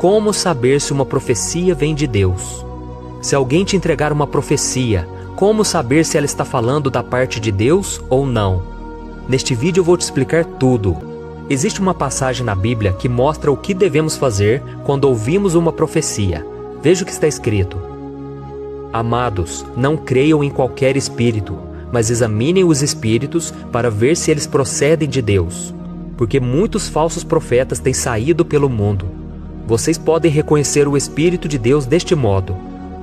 Como saber se uma profecia vem de Deus? Se alguém te entregar uma profecia, como saber se ela está falando da parte de Deus ou não? Neste vídeo eu vou te explicar tudo. Existe uma passagem na Bíblia que mostra o que devemos fazer quando ouvimos uma profecia. Veja o que está escrito. Amados, não creiam em qualquer espírito, mas examinem os espíritos para ver se eles procedem de Deus. Porque muitos falsos profetas têm saído pelo mundo. Vocês podem reconhecer o Espírito de Deus deste modo.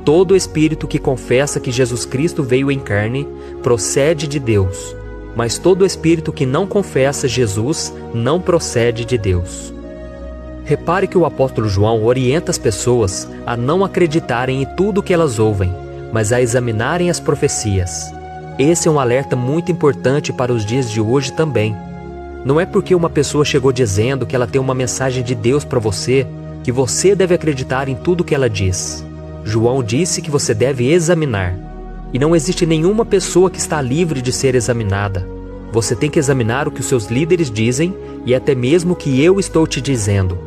Todo espírito que confessa que Jesus Cristo veio em carne procede de Deus. Mas todo espírito que não confessa Jesus não procede de Deus. Repare que o apóstolo João orienta as pessoas a não acreditarem em tudo o que elas ouvem, mas a examinarem as profecias. Esse é um alerta muito importante para os dias de hoje também. Não é porque uma pessoa chegou dizendo que ela tem uma mensagem de Deus para você, que você deve acreditar em tudo o que ela diz. João disse que você deve examinar. E não existe nenhuma pessoa que está livre de ser examinada. Você tem que examinar o que os seus líderes dizem e até mesmo o que eu estou te dizendo.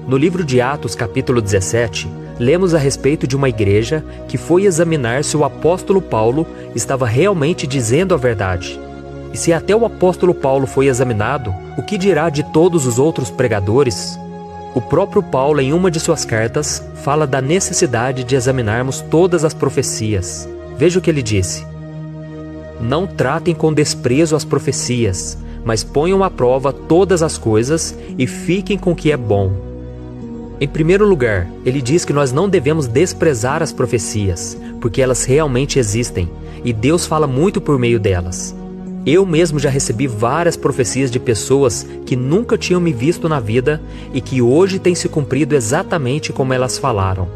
No livro de Atos, capítulo 17, lemos a respeito de uma igreja que foi examinar se o apóstolo Paulo estava realmente dizendo a verdade. E se até o apóstolo Paulo foi examinado, o que dirá de todos os outros pregadores? O próprio Paulo, em uma de suas cartas, fala da necessidade de examinarmos todas as profecias. Veja o que ele disse. Não tratem com desprezo as profecias, mas ponham à prova todas as coisas e fiquem com o que é bom. Em primeiro lugar, ele diz que nós não devemos desprezar as profecias, porque elas realmente existem, e Deus fala muito por meio delas. Eu mesmo já recebi várias profecias de pessoas que nunca tinham me visto na vida e que hoje têm se cumprido exatamente como elas falaram.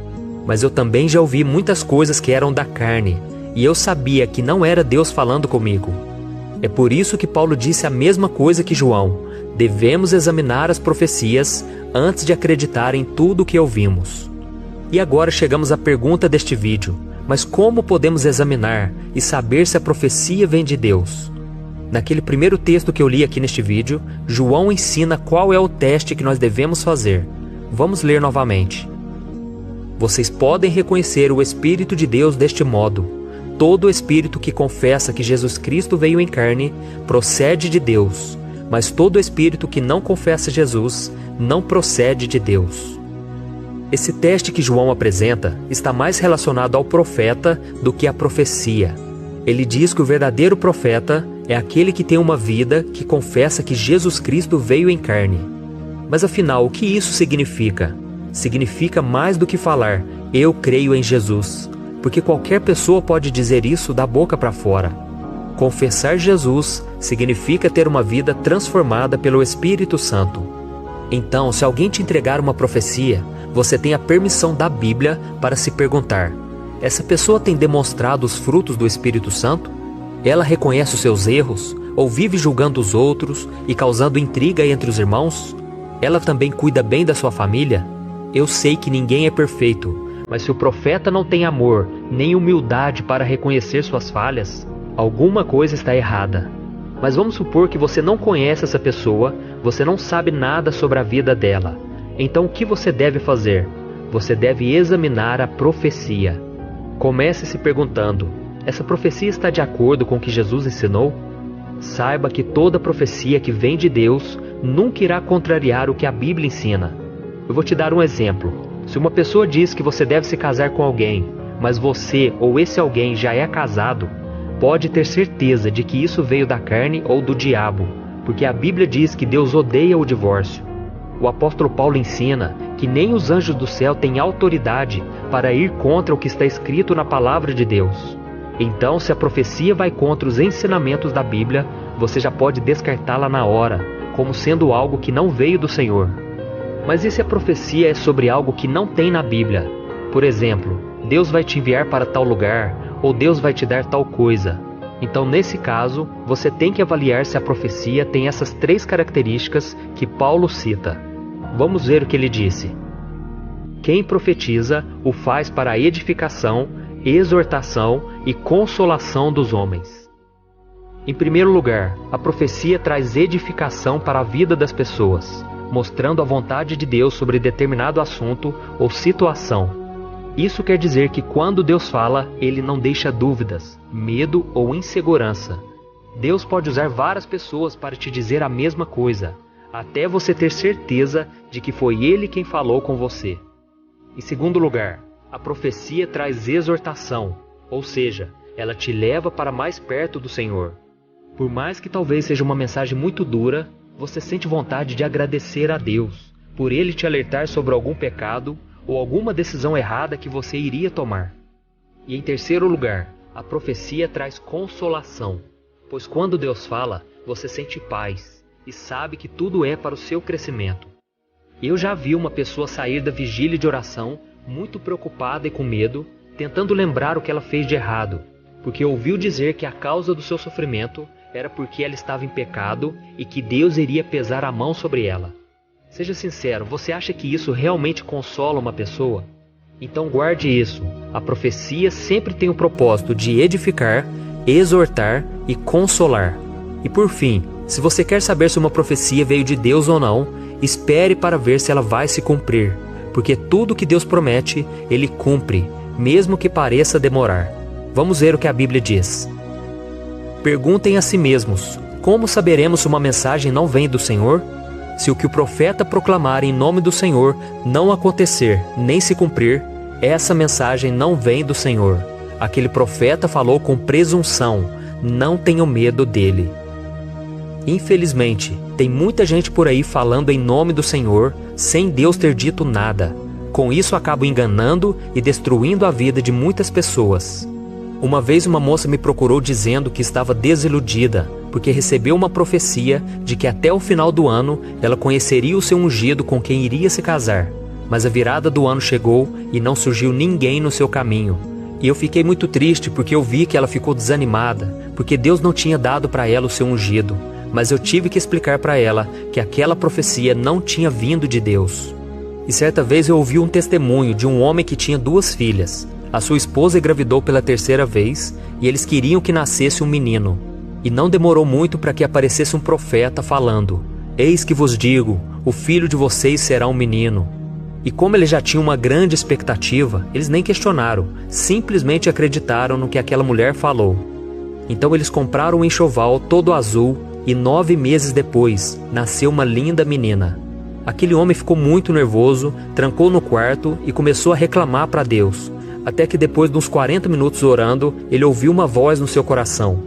Mas eu também já ouvi muitas coisas que eram da carne, e eu sabia que não era Deus falando comigo. É por isso que Paulo disse a mesma coisa que João. Devemos examinar as profecias antes de acreditar em tudo o que ouvimos. E agora chegamos à pergunta deste vídeo. Mas como podemos examinar e saber se a profecia vem de Deus? Naquele primeiro texto que eu li aqui neste vídeo, João ensina qual é o teste que nós devemos fazer. Vamos ler novamente. Vocês podem reconhecer o Espírito de Deus deste modo. Todo espírito que confessa que Jesus Cristo veio em carne procede de Deus, mas todo espírito que não confessa Jesus não procede de Deus. Esse teste que João apresenta está mais relacionado ao profeta do que à profecia. Ele diz que o verdadeiro profeta é aquele que tem uma vida que confessa que Jesus Cristo veio em carne. Mas afinal, o que isso significa? Significa mais do que falar, eu creio em Jesus. Porque qualquer pessoa pode dizer isso da boca para fora. Confessar Jesus significa ter uma vida transformada pelo Espírito Santo. Então, se alguém te entregar uma profecia, você tem a permissão da Bíblia para se perguntar: essa pessoa tem demonstrado os frutos do Espírito Santo? Ela reconhece os seus erros, ou vive julgando os outros e causando intriga entre os irmãos? Ela também cuida bem da sua família? Eu sei que ninguém é perfeito, mas se o profeta não tem amor, nem humildade para reconhecer suas falhas, alguma coisa está errada. Mas vamos supor que você não conhece essa pessoa, você não sabe nada sobre a vida dela. Então o que você deve fazer? Você deve examinar a profecia. Comece se perguntando: essa profecia está de acordo com o que Jesus ensinou? Saiba que toda profecia que vem de Deus nunca irá contrariar o que a Bíblia ensina. Eu vou te dar um exemplo. Se uma pessoa diz que você deve se casar com alguém, mas você ou esse alguém já é casado, pode ter certeza de que isso veio da carne ou do diabo, porque a Bíblia diz que Deus odeia o divórcio. O apóstolo Paulo ensina que nem os anjos do céu têm autoridade para ir contra o que está escrito na palavra de Deus. Então, se a profecia vai contra os ensinamentos da Bíblia, você já pode descartá-la na hora, como sendo algo que não veio do Senhor. Mas e se a profecia é sobre algo que não tem na Bíblia? Por exemplo, Deus vai te enviar para tal lugar, ou Deus vai te dar tal coisa. Então, nesse caso, você tem que avaliar se a profecia tem essas 3 características que Paulo cita. Vamos ver o que ele disse. Quem profetiza o faz para a edificação, exortação e consolação dos homens. Em primeiro lugar, a profecia traz edificação para a vida das pessoas. mostrando a vontade de Deus sobre determinado assunto ou situação. Isso quer dizer que quando Deus fala, Ele não deixa dúvidas, medo ou insegurança. Deus pode usar várias pessoas para te dizer a mesma coisa, até você ter certeza de que foi Ele quem falou com você. Em segundo lugar, a profecia traz exortação, ou seja, ela te leva para mais perto do Senhor. Por mais que talvez seja uma mensagem muito dura, você sente vontade de agradecer a Deus, por Ele te alertar sobre algum pecado ou alguma decisão errada que você iria tomar. E em terceiro lugar, a profecia traz consolação, pois quando Deus fala, você sente paz e sabe que tudo é para o seu crescimento. Eu já vi uma pessoa sair da vigília de oração muito preocupada e com medo, tentando lembrar o que ela fez de errado, porque ouviu dizer que a causa do seu sofrimento era porque ela estava em pecado e que Deus iria pesar a mão sobre ela. Seja sincero, você acha que isso realmente consola uma pessoa? Então guarde isso. A profecia sempre tem o propósito de edificar, exortar e consolar. E por fim, se você quer saber se uma profecia veio de Deus ou não, espere para ver se ela vai se cumprir, porque tudo que Deus promete, Ele cumpre, mesmo que pareça demorar. Vamos ver o que a Bíblia diz. Perguntem a si mesmos, como saberemos se uma mensagem não vem do Senhor? Se o que o profeta proclamar em nome do Senhor não acontecer, nem se cumprir, essa mensagem não vem do Senhor. Aquele profeta falou com presunção, não tenham medo dele. Infelizmente, tem muita gente por aí falando em nome do Senhor, sem Deus ter dito nada. Com isso acabo enganando e destruindo a vida de muitas pessoas. Uma vez uma moça me procurou dizendo que estava desiludida, porque recebeu uma profecia de que até o final do ano ela conheceria o seu ungido com quem iria se casar. Mas a virada do ano chegou e não surgiu ninguém no seu caminho. E eu fiquei muito triste porque eu vi que ela ficou desanimada, porque Deus não tinha dado para ela o seu ungido. Mas eu tive que explicar para ela que aquela profecia não tinha vindo de Deus. E certa vez eu ouvi um testemunho de um homem que tinha 2 filhas. A sua esposa engravidou pela 3ª vez e eles queriam que nascesse um menino. E não demorou muito para que aparecesse um profeta falando: "Eis que vos digo, o filho de vocês será um menino." E como eles já tinham uma grande expectativa, eles nem questionaram, simplesmente acreditaram no que aquela mulher falou. Então eles compraram um enxoval todo azul e 9 meses depois nasceu uma linda menina. Aquele homem ficou muito nervoso, trancou no quarto e começou a reclamar para Deus. Até que depois de uns 40 minutos orando, ele ouviu uma voz no seu coração: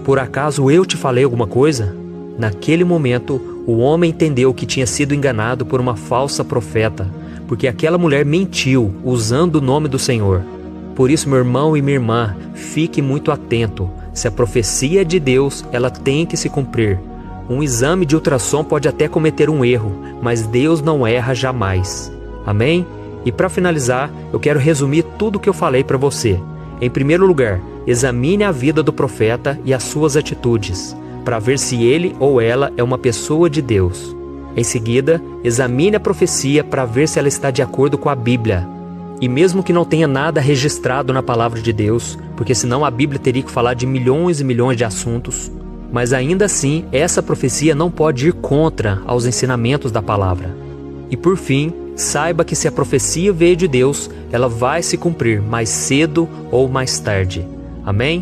"Por acaso eu te falei alguma coisa?" Naquele momento, o homem entendeu que tinha sido enganado por uma falsa profeta, porque aquela mulher mentiu usando o nome do Senhor. Por isso, meu irmão e minha irmã, fique muito atento. Se a profecia é de Deus, ela tem que se cumprir. Um exame de ultrassom pode até cometer um erro, mas Deus não erra jamais. Amém? E para finalizar, eu quero resumir tudo o que eu falei para você. Em primeiro lugar, examine a vida do profeta e as suas atitudes, para ver se ele ou ela é uma pessoa de Deus. Em seguida, examine a profecia para ver se ela está de acordo com a Bíblia. E mesmo que não tenha nada registrado na palavra de Deus, porque senão a Bíblia teria que falar de milhões e milhões de assuntos, mas ainda assim, essa profecia não pode ir contra aos ensinamentos da palavra. E por fim, saiba que se a profecia veio de Deus, ela vai se cumprir mais cedo ou mais tarde. Amém?